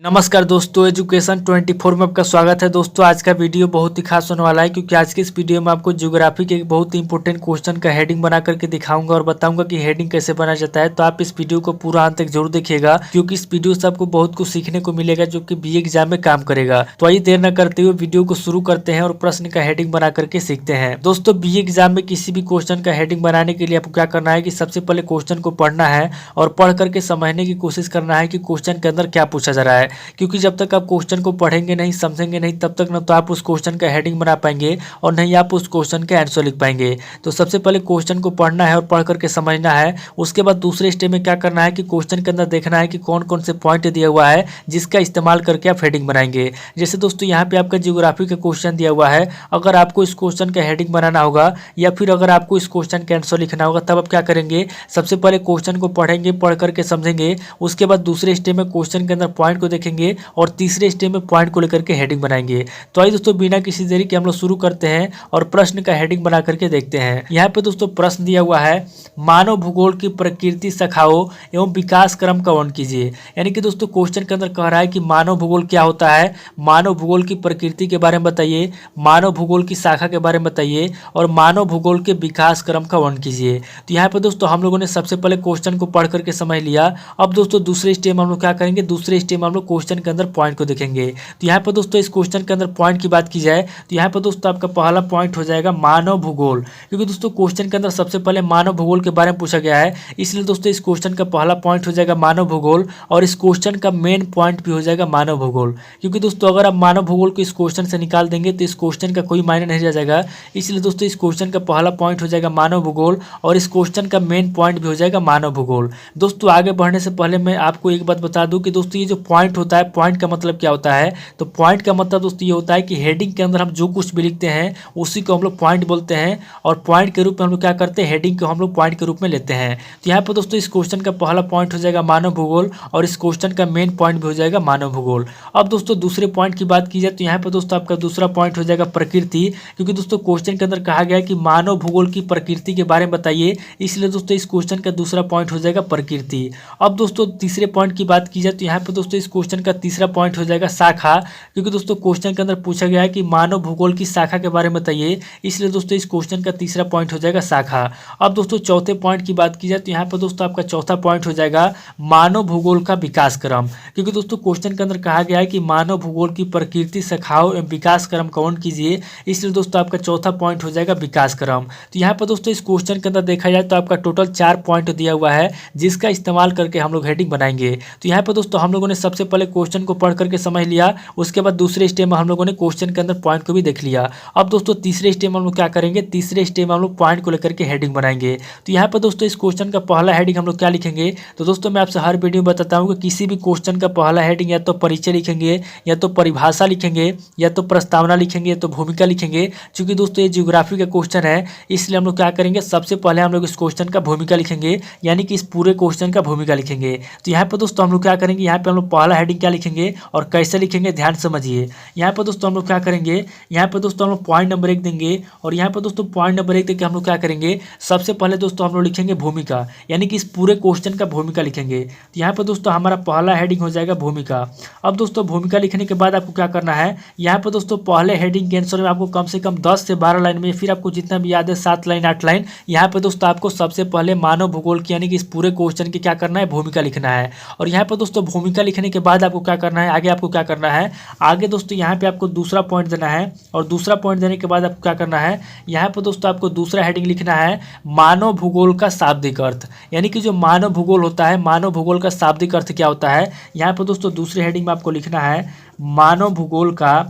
नमस्कार दोस्तों, एजुकेशन 24 में आपका स्वागत है। दोस्तों आज का वीडियो बहुत ही खास होने वाला है क्योंकि आज के इस वीडियो में आपको ज्योग्राफी के एक बहुत ही इंपॉर्टेंट क्वेश्चन का हेडिंग बना करके दिखाऊंगा और बताऊंगा कि हेडिंग कैसे बना जाता है। तो आप इस वीडियो को पूरा अंत तक जरूर देखिएगा क्योंकि इस वीडियो से आपको बहुत कुछ सीखने को मिलेगा जो कि बीए एग्जाम में काम करेगा। तो आइए देर न करते हुए वीडियो को शुरू करते हैं और प्रश्न का हेडिंग बना करके सीखते हैं। दोस्तों बीए एग्जाम में किसी भी क्वेश्चन का हेडिंग बनाने के लिए आपको क्या करना है कि सबसे पहले क्वेश्चन को पढ़ना है और पढ़ करके समझने की कोशिश करना है कि क्वेश्चन के अंदर क्या पूछा जा रहा है। क्योंकि जब तक आप क्वेश्चन को पढ़ेंगे नहीं, समझेंगे नहीं, तब तक ना तो आप उस क्वेश्चन का हेडिंग बना पाएंगे और नहीं आप उस क्वेश्चन का आंसर लिख पाएंगे। तो सबसे पहले क्वेश्चन को पढ़ना है और पढ़ करके समझना है। उसके बाद दूसरे स्टेप में क्या करना है कि क्वेश्चन के अंदर देखना है कि कौन कौन से पॉइंट दिया हुआ है जिसका इस्तेमाल करके आप हेडिंग बनाएंगे। जैसे दोस्तों यहाँ पे आपका ज्योग्राफी का क्वेश्चन दिया हुआ है, अगर आपको इस क्वेश्चन का हेडिंग बनाना होगा या फिर अगर आपको इस क्वेश्चन का आंसर लिखना होगा तब आप क्या करेंगे, सबसे पहले क्वेश्चन को पढ़ेंगे, पढ़ करके समझेंगे। उसके बाद दूसरे स्टेप में क्वेश्चन के अंदर पॉइंट को देखेंगे और तीसरे स्टेप में पॉइंट को लेकर के हेडिंग बनाएंगे। तो आइए दोस्तों बिना किसी देरी के हम लोग शुरू करते हैं और प्रश्न का हेडिंग बना करके देखते हैं। यहाँ पे दोस्तों प्रश्न दिया हुआ है, मानव भूगोल की प्रकृति शाखाओं एवं विकास क्रम का वर्णन कीजिए। यानी कि दोस्तों क्वेश्चन के अंदर कह रहा है कि मानव भूगोल क्या होता है, मानव भूगोल की प्रकृति के बारे में बताइए, मानव भूगोल की शाखा के बारे में बताइए और मानव भूगोल के विकास क्रम का वर्णन कीजिए। तो यहाँ पे दोस्तों हम लोगों ने सबसे पहले क्वेश्चन को पढ़ करके समझ लिया। अब दोस्तों दूसरे स्टेप में हम लोग क्या करेंगे, दूसरे स्टेप में हम लोग क्वेश्चन के अंदर पॉइंट को देखेंगे। तो यहाँ पर दोस्तों इस क्वेश्चन के अंदर पॉइंट की बात की जाए तो यहाँ पर दोस्तों आपका पहला पॉइंट हो जाएगा मानव भूगोल। क्योंकि दोस्तों क्वेश्चन के अंदर सबसे पहले मानव भूगोल के बारे में पूछा गया है, इसलिए दोस्तों इस क्वेश्चन का पहला पॉइंट हो जाएगा मानव भूगोल और इस क्वेश्चन का मेन पॉइंट भी हो जाएगा मानव भूगोल। क्योंकि दोस्तों अगर आप मानव भूगोल को इस क्वेश्चन से निकाल देंगे तो इस क्वेश्चन का कोई मायने नहीं रह जाएगा। इसलिए दोस्तों इस क्वेश्चन का पहला पॉइंट हो जाएगा मानव भूगोल और इस क्वेश्चन का मेन पॉइंट भी हो जाएगा मानव भूगोल। दोस्तों आगे बढ़ने से पहले मैं आपको एक बात बता दूं कि दोस्तों ये जो पॉइंट होता है, पॉइंट का मतलब क्या होता है, तो पॉइंट का मतलब दोस्तों ये होता है कि हेडिंग के अंदर हम जो कुछ भी लिखते हैं उसी को हम लोग पॉइंट बोलते हैं और पॉइंट के रूप में हम लोग क्या करते हैं, हेडिंग को हम लोग पॉइंट के रूप में लेते हैं। तो यहाँ पर दोस्तों इस क्वेश्चन का पहला पॉइंट हो जाएगा मानव भूगोल और इस क्वेश्चन का मेन पॉइंट भी हो जाएगा मानव भूगोल। अब दोस्तों दूसरे पॉइंट की बात की जाए तो यहाँ पर दोस्तों आपका दूसरा पॉइंट हो जाएगा प्रकृति। क्योंकि दोस्तों क्वेश्चन के अंदर कहा गया है कि मानव भूगोल की प्रकृति के बारे में बताइए, इसलिए दोस्तों इस क्वेश्चन का दूसरा पॉइंट हो जाएगा प्रकृति। अब दोस्तों तीसरे पॉइंट की बात की जाए तो यहाँ पर दोस्तों इस क्वेश्चन का तीसरा पॉइंट हो जाएगा शाखा। क्योंकि दोस्तों क्वेश्चन के अंदर पूछा गया है कि मानव भूगोल की शाखा के बारे में बताइए, इसलिए दोस्तों इस क्वेश्चन का तीसरा पॉइंट हो जाएगा शाखा। अब दोस्तों चौथे पॉइंट की बात की जाए तो यहाँ पर दोस्तों आपका चौथा पॉइंट हो जाएगा मानव भूगोल का विकास क्रम। क्योंकि दोस्तों क्वेश्चन के अंदर कहा गया है कि मानव भूगोल की प्रकृति शाखाओं एवं विकास क्रम का वर्णन कीजिए, इसलिए दोस्तों आपका चौथा पॉइंट हो जाएगा विकास क्रम। तो यहाँ पर दोस्तों इस क्वेश्चन के अंदर देखा जाए तो आपका टोटल 4 पॉइंट दिया हुआ है जिसका इस्तेमाल करके हम लोग हेडिंग बनाएंगे। तो यहाँ पर दोस्तों हम लोगों ने सबसे पहले क्वेश्चन को पढ़ करके समझ लिया, उसके बाद दूसरे स्टेप में हम लोगों ने क्वेश्चन के अंदर पॉइंट को भी देख लिया। अब दोस्तों तीसरे स्टेप में हम लोग क्या करेंगे, तीसरे स्टेप में हम लोग पॉइंट को लेकर के हेडिंग बनाएंगे। तो यहाँ पर दोस्तों इस क्वेश्चन का पहला हेडिंग हम लोग क्या लिखेंगे, तो दोस्तों मैं आपसे हर वीडियो में बताता हूँ कि किसी भी क्वेश्चन का पहला हेडिंग या तो परिचय लिखेंगे या तो परिभाषा लिखेंगे या तो प्रस्तावना लिखेंगे या तो भूमिका लिखेंगे। क्योंकि दोस्तों ये ज्योग्राफी का क्वेश्चन है, इसलिए हम लोग क्या करेंगे, सबसे पहले हम लोग इस क्वेश्चन का भूमिका लिखेंगे, यानी कि इस पूरे क्वेश्चन का भूमिका लिखेंगे। तो यहाँ पर दोस्तों हम लोग क्या करेंगे, यहाँ पे हम लोग पहला हेडिंग क्या लिखेंगे और कैसे लिखेंगे ध्यान समझिए। यहाँ पर दोस्तों हम लोग क्या करेंगे, यहाँ पर दोस्तों हम लोग पॉइंट नंबर 1 देंगे और यहाँ पर दोस्तों पॉइंट नंबर 1 देके हम लोग क्या करेंगे, सबसे पहले दोस्तों हम लोग लिखेंगे भूमिका, यानी कि इस पूरे क्वेश्चन का भूमिका लिखेंगे। तो यहाँ पर दोस्तों हमारा पहला हेडिंग हो जाएगा भूमिका। अब दोस्तों भूमिका लिखने के बाद आपको क्या करना है, यहाँ पर दोस्तों पहले हेडिंग के आंसर में आपको कम से कम 10 से 12 लाइन में, फिर आपको जितना भी याद है 7 लाइन 8 लाइन, यहाँ पर दोस्तों आपको सबसे पहले मानव भूगोल की यानी कि इस पूरे क्वेश्चन की क्या करना है, भूमिका लिखना है। और यहाँ पर दोस्तों भूमिका लिखने के बाद आपको क्या करना है, आगे आपको क्या करना है, आगे दोस्तों यहाँ पे आपको दूसरा पॉइंट देना है और दूसरा पॉइंट देने के बाद आपको क्या करना है, यहाँ पर दोस्तों आपको दूसरा हेडिंग लिखना है मानव भूगोल का शाब्दिक अर्थ। यानी कि जो मानव भूगोल होता है, मानव भूगोल का शाब्दिक अर्थ क्या होता है, यहाँ पर दोस्तों दूसरे हेडिंग में आपको लिखना है मानव भूगोल का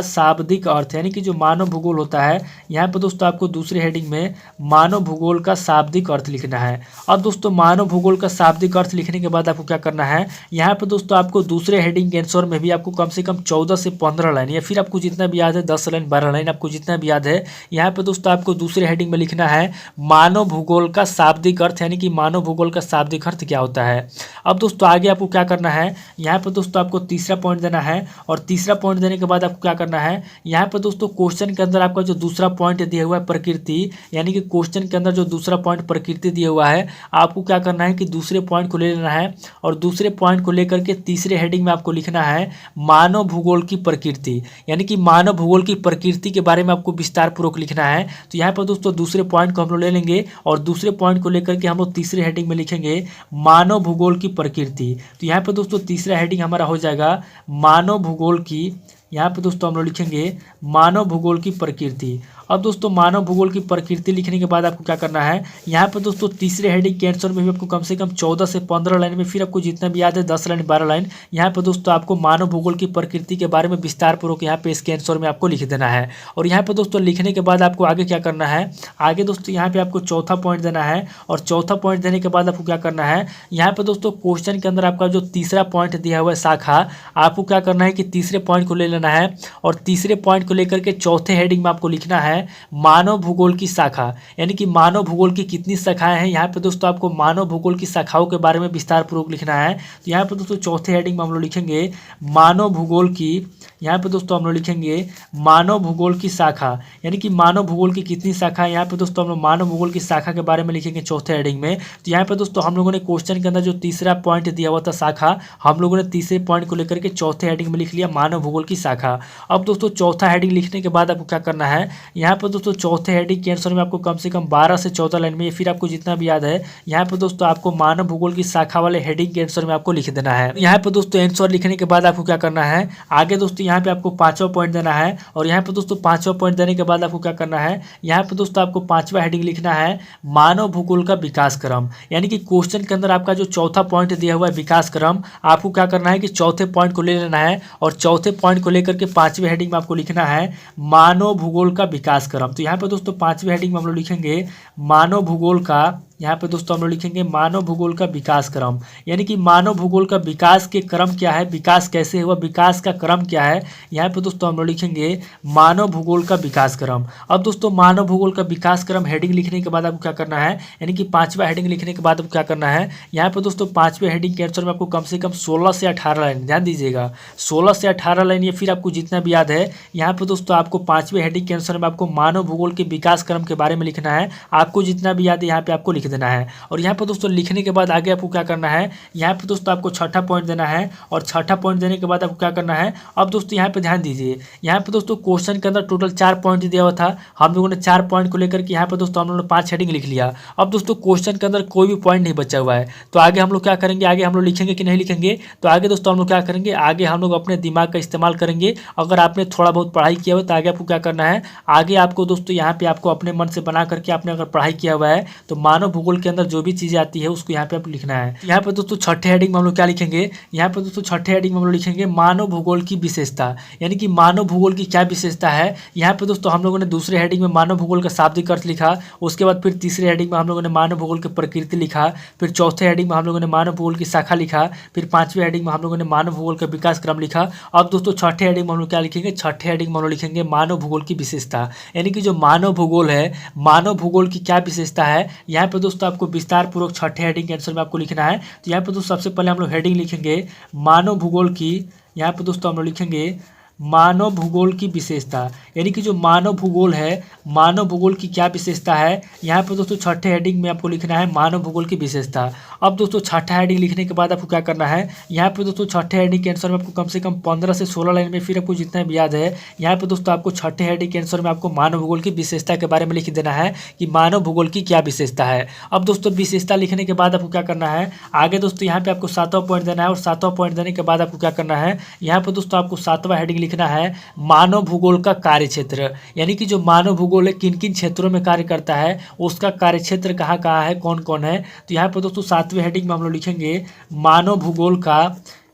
शाब्दिक अर्थ। यानी कि जो मानव भूगोल होता है, यहाँ पर दोस्तों आपको दूसरे हेडिंग में मानव भूगोल का शाब्दिक अर्थ लिखना है। अब दोस्तों मानव भूगोल का शाब्दिक अर्थ लिखने के बाद आपको क्या करना है, यहाँ पर दोस्तों आपको दूसरे हेडिंग के आंसर में भी आपको कम से कम 14 से 15 लाइन या फिर आपको जितना भी याद है 10 लाइन 12 लाइन आपको जितना भी याद है, यहाँ पर दोस्तों आपको दूसरे हेडिंग में लिखना है मानव भूगोल का शाब्दिक अर्थ। यानी कि मानव भूगोल का शाब्दिक अर्थ क्या होता है। अब दोस्तों आगे आपको क्या करना है, यहाँ पर दोस्तों आपको तीसरा पॉइंट देना है और तीसरा पॉइंट देने के बाद आपको क्या करना है, यहाँ पर दोस्तों क्वेश्चन के अंदर आपका जो दूसरा पॉइंट दिया हुआ है प्रकृति, यानी कि क्वेश्चन के अंदर जो दूसरा पॉइंट प्रकृति दिया हुआ है, आपको क्या करना है कि दूसरे पॉइंट को ले लेना है और दूसरे पॉइंट को लेकर के तीसरे हेडिंग में आपको लिखना है मानव भूगोल की प्रकृति, यानी कि मानव भूगोल की प्रकृति के बारे में आपको विस्तार पूर्वक लिखना है। तो यहाँ पर दोस्तों दूसरे पॉइंट को हम लोग ले लेंगे और दूसरे पॉइंट को लेकर के हम लोग तीसरे हेडिंग में लिखेंगे मानव भूगोल की प्रकृति। तो यहाँ पर दोस्तों तीसरा हेडिंग हमारा हो जाएगा मानव भूगोल की, यहाँ पे दोस्तों हम लोग लिखेंगे मानव भूगोल की प्रकृति। अब दोस्तों मानव भूगोल की प्रकृति लिखने के बाद आपको क्या करना है, यहाँ पे दोस्तों तीसरे हेडिंग के आंसर में भी आपको कम से कम 14 से 15 लाइन में, फिर आपको जितना भी याद है 10 लाइन 12 लाइन, यहाँ पे दोस्तों आपको मानव भूगोल की प्रकृति के बारे में विस्तार पूर्वक यहाँ पे इसके आंसर में आपको लिख देना है। और यहाँ पे दोस्तों लिखने के बाद आपको आगे क्या करना है, आगे दोस्तों यहाँ पे आपको चौथा पॉइंट देना है और चौथा पॉइंट देने के बाद आपको क्या करना है, यहाँ पे दोस्तों क्वेश्चन के अंदर आपका जो तीसरा पॉइंट दिया हुआ है शाखा, आपको क्या करना है कि तीसरे पॉइंट को ले लेना है और तीसरे पॉइंट को लेकर के चौथे हेडिंग में आपको लिखना है मानव भूगोल की शाखा, यानी कि मानव भूगोल की कितनी शाखाएं हैं, यहाँ पे दोस्तों आपको मानव भूगोल की शाखाओं के बारे में विस्तार पूर्वक लिखना है। तो यहाँ पे दोस्तों चौथे हेडिंग में हम लोग लिखेंगे मानव भूगोल की, यहाँ पे दोस्तों हम लोग लिखेंगे मानव भूगोल की शाखा, यानी कि मानव भूगोल की कितनी शाखा है, यहाँ पे दोस्तों हम लोग मानव भूगोल की शाखा के बारे में लिखेंगे चौथे हेडिंग में। तो यहाँ पे दोस्तों हम लोगों ने क्वेश्चन के अंदर जो तीसरा पॉइंट दिया हुआ था शाखा, हम लोगों ने तीसरे पॉइंट को लेकर के चौथे हेडिंग में लिख लिया मानव भूगोल की शाखा। अब दोस्तों चौथा हेडिंग लिखने के बाद आपको क्या करना है, यहाँ पर दोस्तों चौथे हेडिंग के आंसर में आपको कम से कम 12 से 14 लाइन में, फिर आपको जितना भी याद है, यहाँ पर दोस्तों आपको मानव भूगोल की शाखा वाले हेडिंग के आंसर में आपको लिख देना है। यहाँ पर दोस्तों आंसर लिखने के बाद आपको क्या करना है, आगे दोस्तों यहाँ पे आपको 5वां पॉइंट देना है और यहाँ पे दोस्तों 5वां पॉइंट देने के बाद आपको क्या करना है, यहाँ पे दोस्तों आपको 5वां हेडिंग लिखना है मानव भूगोल का विकास क्रम, यानी कि क्वेश्चन के अंदर आपका जो चौथा पॉइंट दिया हुआ है विकास क्रम, आपको क्या करना है कि चौथे पॉइंट को ले लेना है और चौथे पॉइंट को लेकर के 5वें हेडिंग में आपको लिखना है मानव भूगोल का विकास क्रम। तो यहाँ पे दोस्तों 5वें हेडिंग में हम लोग लिखेंगे मानव भूगोल का, यहाँ पे दोस्तों हम लोग लिखेंगे मानव भूगोल का विकास क्रम, यानी कि मानव भूगोल का विकास के क्रम क्या है, विकास कैसे हुआ, विकास का क्रम क्या है, यहाँ पे दोस्तों हम लोग लिखेंगे मानव भूगोल का विकास क्रम। अब दोस्तों मानव भूगोल का विकास क्रम हेडिंग लिखने के बाद आपको क्या करना है, यानी कि 5वां हेडिंग लिखने के बाद आपको क्या करना है, यहाँ पे दोस्तों 5वें हेडिंग के आंसर में आपको कम से कम 16 से 18 लाइन, ध्यान दीजिएगा 16 से 18 लाइन, या फिर आपको जितना भी याद है, यहाँ पे दोस्तों आपको 5वें हेडिंग के आंसर में आपको मानव भूगोल के विकास क्रम के बारे में लिखना है, आपको जितना भी याद है यहाँ पे आपको लिख देना है। और यहाँ पर दोस्तों लिखने के बाद आगे आपको क्या करना है, यहाँ पे दोस्तों आपको छठा पॉइंट देना है और छठा पॉइंट देने के बाद आपको क्या करना है, अब दोस्तों यहाँ पे ध्यान दीजिए, यहाँ पे दोस्तों क्वेश्चन के अंदर टोटल 4 पॉइंट दिया हुआ था, हम लोगों ने 4 पॉइंट को लेकर के यहाँ पे दोस्तों हम लोगों ने 5 हेडिंग लिख लिया। अब दोस्तों क्वेश्चन के अंदर कोई भी पॉइंट नहीं बचा हुआ है, तो आगे हम लोग क्या करेंगे, आगे हम लोग लिखेंगे कि नहीं लिखेंगे, तो आगे दोस्तों हम लोग क्या करेंगे, आगे हम लोग अपने दिमाग का इस्तेमाल करेंगे। अगर आपने थोड़ा बहुत पढ़ाई किया हुआ तो आगे आपको क्या करना है, आगे आपको दोस्तों यहाँ पे आपको अपने मन से बना करके आपने अगर पढ़ाई किया हुआ है तो मानव भूगोल के अंदर जो भी चीजें आती है उसको यहाँ पे आपको लिखना है। यहाँ पे दोस्तों छठे हेडिंग में हम लोग क्या लिखेंगे, यहाँ पे दोस्तों छठे हेडिंग में हम लोग लिखेंगे मानव भूगोल की विशेषता, यानी कि मानव भूगोल की क्या विशेषता है। यहाँ पे दोस्तों हम लोगों ने दूसरे हेडिंग में मानव भूगोल का शाब्दिक अर्थ लिखा, उसके बाद फिर तीसरे हेडिंग में हम लोगों ने मानव भूगोल की प्रकृति लिखा, फिर चौथे हेडिंग में हम लोगों ने मानव भूगोल की शाखा लिखा, फिर 5वें हेडिंग में हम लोगों ने मानव भूगोल का विकास क्रम लिखा। अब दोस्तों छठे हेडिंग में हम लोग क्या लिखेंगे, छठे हेडिंग में हम लोग लिखेंगे मानव भूगोल की विशेषता, यानी कि जो मानव भूगोल है, मानव भूगोल की क्या विशेषता है, यहाँ पे दोस्तों आपको विस्तार पूर्वक छठे हेडिंग के आंसर में आपको लिखना है। तो यहाँ पे दोस्तों सबसे पहले हम लोग हेडिंग लिखेंगे मानव भूगोल की, यहाँ पे दोस्तों हम लोग लिखेंगे मानव भूगोल की विशेषता, यानी कि जो मानव भूगोल है, मानव भूगोल की क्या विशेषता है, यहाँ पे दोस्तों छठे हेडिंग में आपको लिखना है मानव भूगोल की विशेषता। अब दोस्तों छठा हेडिंग लिखने के बाद आपको क्या करना है, यहाँ पे दोस्तों छठे हेडिंग के आंसर में आपको कम से कम 15 से 16 लाइन में, फिर आपको जितना भी याद है, यहाँ पे दोस्तों आपको छठे हेडिंग के आंसर में आपको मानव भूगोल की विशेषता के बारे में लिख देना है कि मानव भूगोल की क्या विशेषता है। अब दोस्तों विशेषता लिखने के बाद आपको क्या करना है, आगे दोस्तों यहाँ पे आपको 7वां पॉइंट देना है और 7वां पॉइंट देने के बाद आपको क्या करना है, यहाँ पे दोस्तों आपको 7वां हेडिंग लिखना है मानव भूगोल का कार्य क्षेत्र, यानी कि जो मानव भूगोल है किन किन क्षेत्रों में कार्य करता है, उसका कार्य क्षेत्र कहाँ कहाँ है, कौन कौन है। तो यहाँ पे दोस्तों 7वें हेडिंग में हम लोग लिखेंगे मानव भूगोल का,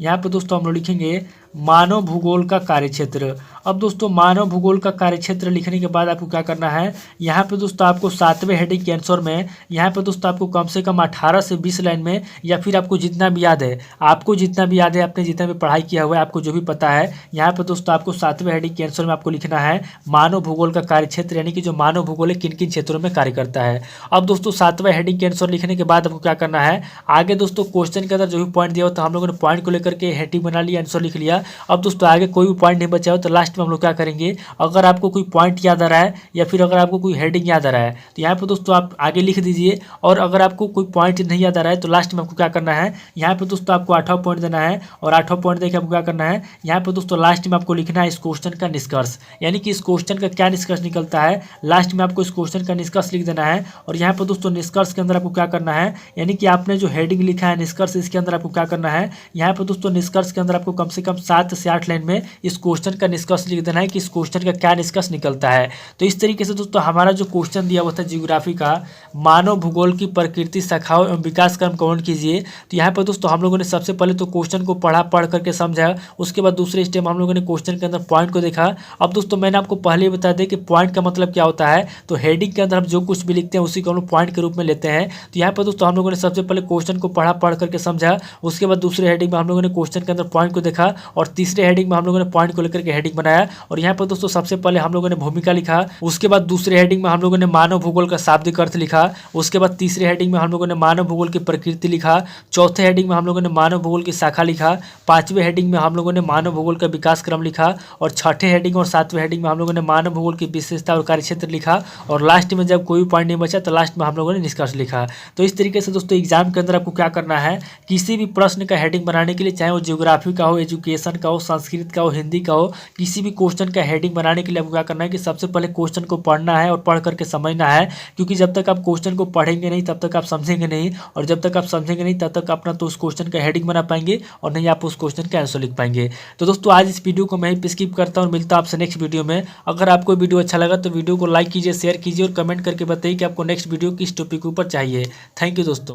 यहाँ पे दोस्तों हम लोग लिखेंगे मानव भूगोल का कार्यक्षेत्र। अब दोस्तों मानव भूगोल का कार्यक्षेत्र लिखने के बाद आपको क्या करना है, यहाँ पे दोस्तों आपको 7वें हेडिंग के आंसर में, यहाँ पे दोस्तों आपको कम से कम 18 से 20 लाइन में, या फिर आपको जितना भी याद है, आपको जितना भी याद है, आपने जितना भी पढ़ाई किया हुआ है, आपको जो भी पता है, यहाँ पे दोस्तों आपको 7वें हेडिंग के आंसर में आपको लिखना है मानव भूगोल का कार्यक्षेत्र, यानी कि जो मानव भूगोल है किन किन क्षेत्रों में कार्य करता है। अब दोस्तों 7वें हेडिंग के आंसर लिखने के बाद आपको क्या करना है, आगे दोस्तों क्वेश्चन के अंदर जो भी पॉइंट दिया हो, तो हम लोगों ने पॉइंट को लेकर के हेडिंग बना लिया, आंसर लिख लिया। अब दोस्तों आगे कोई भी पॉइंट नहीं बचा हो तो लास्ट में हम लोग क्या करेंगे, अगर आपको कोई पॉइंट याद आ रहा है या फिर अगर आपको कोई हेडिंग याद आ रहा है तो यहाँ पे दोस्तों आप आगे लिख दीजिए। और अगर आपको कोई पॉइंट नहीं याद आ रहा है तो लास्ट में आपको क्या करना है, यहाँ पे दोस्तों आपको 8वां पॉइंट देना है। और 8वां पॉइंट देखिए आपको क्या करना है, यहाँ पे दोस्तों लास्ट में आपको लिखना है इस क्वेश्चन का निष्कर्ष, यानी कि इस क्वेश्चन का क्या निष्कर्ष निकलता है, लास्ट में आपको इस क्वेश्चन का निष्कर्ष लिख देना है। और यहाँ पे दोस्तों निष्कर्ष के अंदर आपको क्या करना है, यानी कि आपने जो हेडिंग लिखा है निष्कर्ष, इसके अंदर आपको क्या करना है, यहाँ पे दोस्तों निष्कर्ष के अंदर आपको कम से कम 7 से 8 लाइन में इस क्वेश्चन का निष्कर्ष लिख देना है कि इस क्वेश्चन का क्या निष्कर्ष निकलता है। तो इस तरीके से दोस्तों हमारा जो क्वेश्चन दिया हुआ था जियोग्राफी का, मानव भूगोल की प्रकृति शाखाओं एवं विकास क्रम कौन कीजिए, तो यहाँ पर दोस्तों हम लोगों ने सबसे पहले तो क्वेश्चन को पढ़ करके समझा। उसके बाद दूसरे स्टेप में हम लोगों ने क्वेश्चन के अंदर पॉइंट को देखा। अब दोस्तों मैंने आपको पहले ही बता दें कि पॉइंट का मतलब क्या होता है, तो हेडिंग के अंदर हम जो कुछ भी लिखते हैं उसी को हम लोग पॉइंट के रूप में लेते हैं। तो यहाँ पर दोस्तों हम लोगों ने सबसे पहले क्वेश्चन को पढ़ करके समझा। उसके बाद दूसरे हेडिंग में हम लोगों ने क्वेश्चन के अंदर पॉइंट को देखा और तीसरे हेडिंग में हम लोगों ने पॉइंट को लेकर के हेडिंग बनाया। और यहाँ पर दोस्तों सबसे पहले हम लोगों ने भूमिका लिखा। उसके बाद दूसरे हेडिंग में हम लोगों ने मानव भूगोल का शाब्दिक अर्थ लिखा। उसके बाद तीसरे हेडिंग में हम लोगों ने मानव भूगोल की प्रकृति लिखा। चौथे हेडिंग में हम लोगों ने मानव भूगोल की शाखा लिखा। पांचवें हेडिंग में हम लोगों ने मानव भूगोल का विकास क्रम लिखा। और छठे हेडिंग और सातवें हेडिंग में हम लोगों ने मानव भूगोल की विशेषता और कार्यक्षेत्र लिखा। और लास्ट में जब कोई भी पॉइंट नहीं बचा तो लास्ट में हम लोगों ने निष्कर्ष लिखा। तो इस तरीके से दोस्तों एग्जाम के अंदर आपको क्या करना है, किसी भी प्रश्न का हेडिंग बनाने के लिए, चाहे वो ज्योग्राफी का हो, एजुकेशन का हो, संस्कृत का हो, हिंदी का हो, किसी भी क्वेश्चन का हेडिंग बनाने के लिए आपको क्या करना है कि सबसे पहले क्वेश्चन को पढ़ना है और पढ़ करके समझना है। क्योंकि जब तक आप क्वेश्चन को पढ़ेंगे नहीं तब तक आप समझेंगे नहीं, और जब तक आप समझेंगे नहीं तब तक अपना तो उस क्वेश्चन का हेडिंग बना पाएंगे और नहीं आप उस क्वेश्चन का आंसर लिख पाएंगे। तो दोस्तों आज इस वीडियो को मैं ही स्किप करता हूँ और मिलता हूँ आपसे नेक्स्ट वीडियो में। अगर आपको वीडियो अच्छा लगा तो वीडियो को लाइक कीजिए, शेयर कीजिए और कमेंट करके बताइए कि आपको नेक्स्ट वीडियो किस टॉपिक के ऊपर चाहिए। थैंक यू दोस्तों।